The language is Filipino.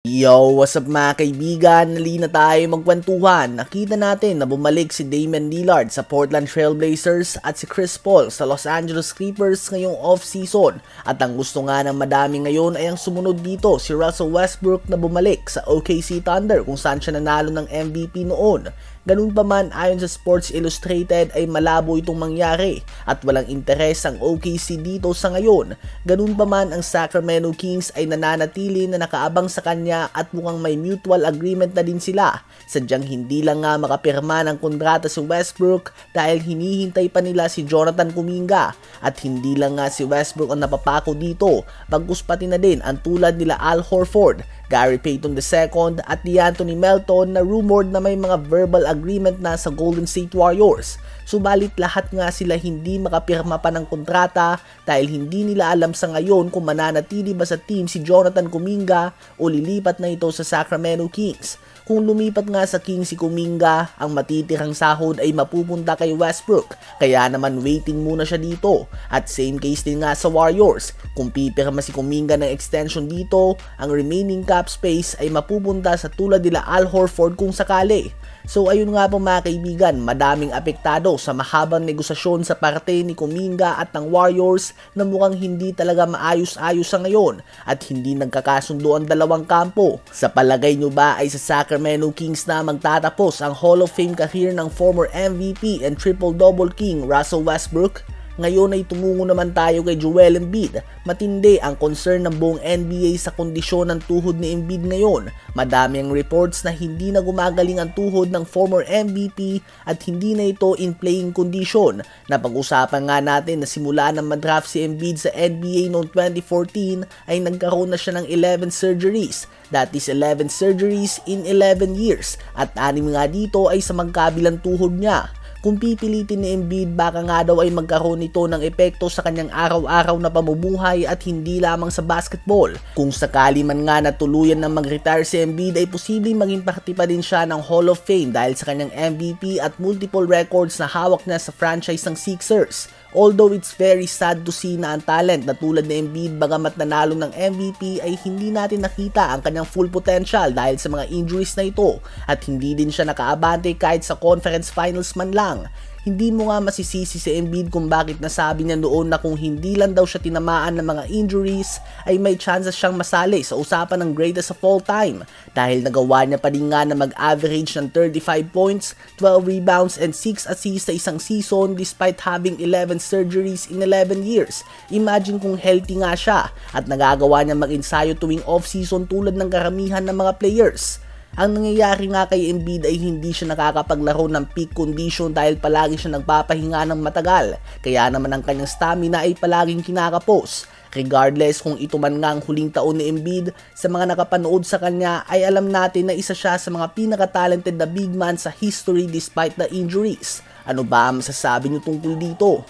Yo, what's up mga kaibigan? Nali na tayo magkwentuhan. Nakita natin na bumalik si Damian Lillard sa Portland Trail Blazers at si Chris Paul sa Los Angeles Clippers ngayong off-season. At ang gusto nga ng madami ngayon ay ang sumunod dito, si Russell Westbrook na bumalik sa OKC Thunder kung saan siya nanalo ng MVP noon. Ganun pa man, ayon sa Sports Illustrated ay malabo itong mangyari at walang interes ang OKC dito sa ngayon. Ganun pa man, ang Sacramento Kings ay nananatili na nakaabang sa kanya at mukhang may mutual agreement na din sila. Sadyang hindi lang nga makapirma ng kontrata si Westbrook dahil hinihintay pa nila si Jonathan Kuminga. At hindi lang nga si Westbrook ang napapako dito, bagkus pati na din ang tulad nila Al Horford, Gary Payton II at D'Anthony Melton na rumored na may mga verbal agreement na sa Golden State Warriors. Subalit lahat nga sila hindi makapirma pa ng kontrata dahil hindi nila alam sa ngayon kung mananatili ba sa team si Jonathan Kuminga o lilipat na ito sa Sacramento Kings. Kung lumipat nga sa Kings si Kuminga, ang matitirang sahod ay mapupunta kay Westbrook, kaya naman waiting muna siya dito. At same case din nga sa Warriors, kung pipirma si Kuminga ng extension dito, ang remaining cap space ay mapupunta sa tulad nila Al Horford kung sakali. So ayun nga po mga kaibigan, madaming apektado sa mahabang negosasyon sa parte ni Kuminga at ng Warriors na mukhang hindi talaga maayos-ayos sa ngayon at hindi nagkakasundo ang dalawang kampo. Sa palagay nyo ba ay sa Sacramento Kings na magtatapos ang Hall of Fame career ng former MVP and triple-double king Russell Westbrook? Ngayon ay tumungo naman tayo kay Joel Embiid. Matindi ang concern ng buong NBA sa kondisyon ng tuhod ni Embiid ngayon. Madami ang reports na hindi na gumagaling ang tuhod ng former MVP at hindi na ito in playing condition. Napag-usapan nga natin na simula nang madraft si Embiid sa NBA noong 2014 ay nagkaroon na siya ng 11 surgeries. That is 11 surgeries in 11 years at 6 nga dito ay sa magkabilang tuhod niya. Kung pipilitin ni Embiid, baka nga daw ay magkaroon ito ng epekto sa kanyang araw-araw na pamumuhay at hindi lamang sa basketball. Kung sakali man nga na tuluyan na mag-retire si Embiid ay posibleng maging parte pa din siya ng Hall of Fame dahil sa kanyang MVP at multiple records na hawak niya sa franchise ng Sixers. Although it's very sad to see na ang talent na tulad ni Embiid bagamat nanalo ng MVP ay hindi natin nakita ang kanyang full potential dahil sa mga injuries na ito at hindi din siya nakaabante kahit sa conference finals man lang. Hindi mo nga masisisi si Embiid kung bakit nasabi niya noon na kung hindi lang daw siya tinamaan ng mga injuries ay may chances siyang masali sa usapan ng greatest of all time dahil nagawa niya pa din nga na mag-average ng 35 points, 12 rebounds and 6 assists sa isang season despite having 11 surgeries in 11 years. Imagine kung healthy nga siya at nagagawa niya mag-ensayo tuwing off-season tulad ng karamihan ng mga players. Ang nangyayari nga kay Embiid ay hindi siya nakakapaglaro ng peak condition dahil palagi siya nagpapahinga ng matagal, kaya naman ang kanyang stamina ay palaging kinakapos. Regardless kung ito man nga ang huling taon ni Embiid, sa mga nakapanood sa kanya ay alam natin na isa siya sa mga pinaka-talented na big man sa history despite the injuries. Ano ba ang masasabi niyo tungkol dito?